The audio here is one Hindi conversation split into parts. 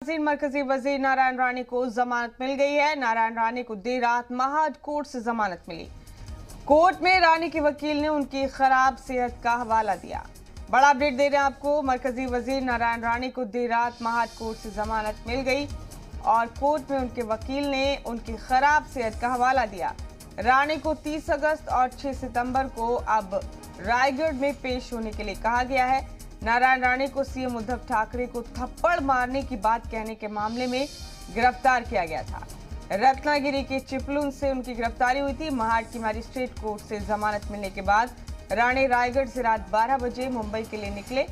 मरकजी वजीर नारायण राणे को जमानत मिल गई है। नारायण राणे को देर रात महाड कोर्ट से जमानत मिली। कोर्ट में राणे के वकील ने उनकी खराब सेहत का हवाला दिया। बड़ा अपडेट दे रहे हैं आपको। मरकजी वजीर नारायण राणे को देर रात महाड कोर्ट से जमानत मिल गई और कोर्ट में उनके वकील ने उनकी खराब सेहत का हवाला दिया। राणे को 30 अगस्त और 6 सितंबर को अब रायगढ़ में पेश होने के लिए कहा गया है। नारायण राणे को सीएम उद्धव ठाकरे को थप्पड़ मारने की बात कहने के मामले में गिरफ्तार किया गया था। रत्नागिरी के चिपलून से उनकी गिरफ्तारी हुई थी। महाड की मजिस्ट्रेट कोर्ट से जमानत मिलने के बाद राणे रायगढ़ से रात 12 बजे मुंबई के लिए निकले।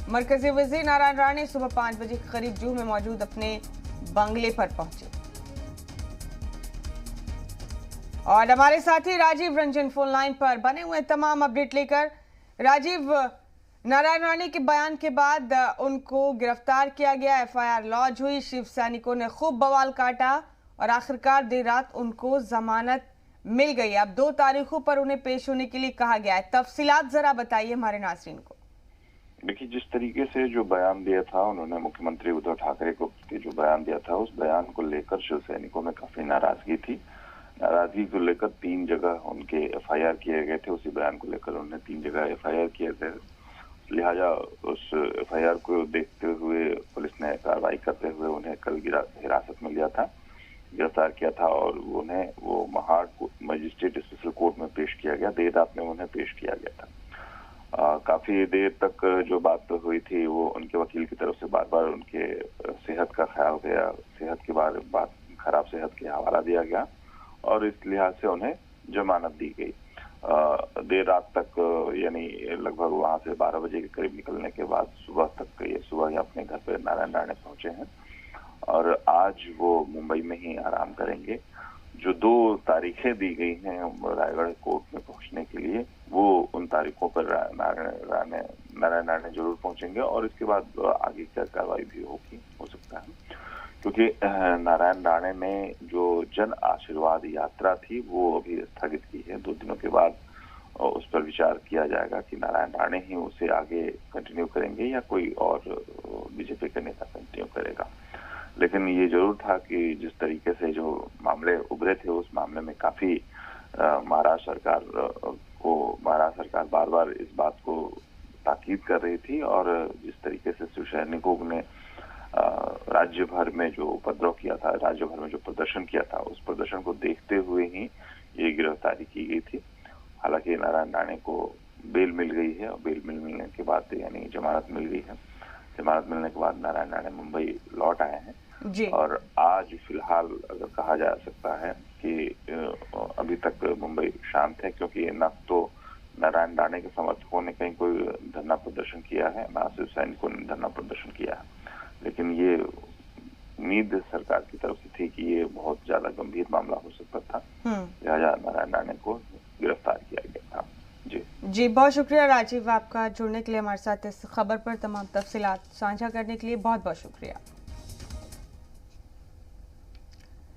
मरकजी वजीर नारायण राणे सुबह 5 बजे के करीब जूहू में मौजूद अपने बंगले पर पहुंचे। और हमारे साथी राजीव रंजन फोन लाइन पर बने हुए तमाम अपडेट लेकर। राजीव, नारायण राणे के बयान के बाद उनको गिरफ्तार किया गया, एफआईआर लॉन्च हुई, शिव सैनिकों ने खूब बवाल काटा और आखिरकार देर रात उनको जमानत मिल गई। अब 2 तारीखों पर उन्हें पेश होने के लिए कहा गया है। तफसीलात जरा बताइए हमारे नाज़रीन को। देखिए, जिस तरीके से जो बयान दिया था उन्होंने, मुख्यमंत्री उद्धव ठाकरे को जो बयान दिया था, उस बयान को लेकर शिव सैनिकों में काफी नाराजगी थी। नाराजगी को लेकर 3 जगह उनके एफआईआर किए गए थे। उसी बयान को लेकर उन्होंने 3 जगह एफआईआर किए थे। लिहाजा उस एफआईआर को देखते हुए पुलिस ने कार्रवाई करते हुए उन्हें कल हिरासत में लिया था, गिरफ्तार किया था और उन्हें वो महाड मजिस्ट्रेट स्पेशल कोर्ट में पेश किया गया। देर रात में उन्हें पेश किया गया था। काफी देर तक जो बात हुई थी वो उनके वकील की तरफ से बार बार उनके सेहत का ख्याल गया, सेहत के बारे बात खराब सेहत के हवाला दिया गया और इस लिहाज से उन्हें जमानत दी गई। देर रात तक, यानी लगभग वहां से 12 बजे के करीब निकलने के बाद सुबह तक, ये सुबह ही अपने घर पे नारायण राणे पहुंचे हैं और आज वो मुंबई में ही आराम करेंगे। जो 2 तारीखें दी गई हैं रायगढ़ कोर्ट में पहुंचने के लिए, वो उन तारीखों पर नारायण राणे जरूर पहुंचेंगे और इसके बाद आगे क्या कार्रवाई भी होगी, हो सकता है, क्योंकि नारायण राणे ने जो जन आशीर्वाद यात्रा थी वो अभी स्थगित की है। 2 दिनों के बाद उस पर विचार किया जाएगा कि नारायण राणे ही उसे आगे कंटिन्यू करेंगे या कोई और बीजेपी का नेता कंटिन्यू करेगा। लेकिन ये जरूर था कि जिस तरीके से जो मामले उभरे थे उस मामले में काफी महाराष्ट्र सरकार बार बार इस बात को ताकीद कर रही थी और जिस तरीके से शिव सैनिकों ने राज्य भर में जो उपद्रव किया था, राज्य भर में जो प्रदर्शन किया था, उस प्रदर्शन को देखते हुए ही ये गिरफ्तारी की गई थी। हालांकि नारायण राणे को बेल मिल गई है और बेल मिलने के बाद, यानी जमानत मिल गई है। जमानत मिलने के बाद नारायण राणे मुंबई लौट आए हैं जी। और आज फिलहाल अगर कहा जा सकता है कि अभी तक मुंबई शांत है, क्योंकि न तो नारायण राणे के समर्थकों ने कहीं कोई धरना प्रदर्शन किया है, न शिव सैनिकों ने धरना प्रदर्शन किया है। लेकिन ये उम्मीद सरकार की तरफ से थी कि ये बहुत ज्यादा गंभीर मामला हो सकता था, लिहाजा नारायण राणे को गिरफ्तार किया गया था। जी, बहुत शुक्रिया राजीव, आपका जुड़ने के लिए हमारे साथ इस खबर पर तमाम तफसीलात साझा करने के लिए बहुत बहुत शुक्रिया।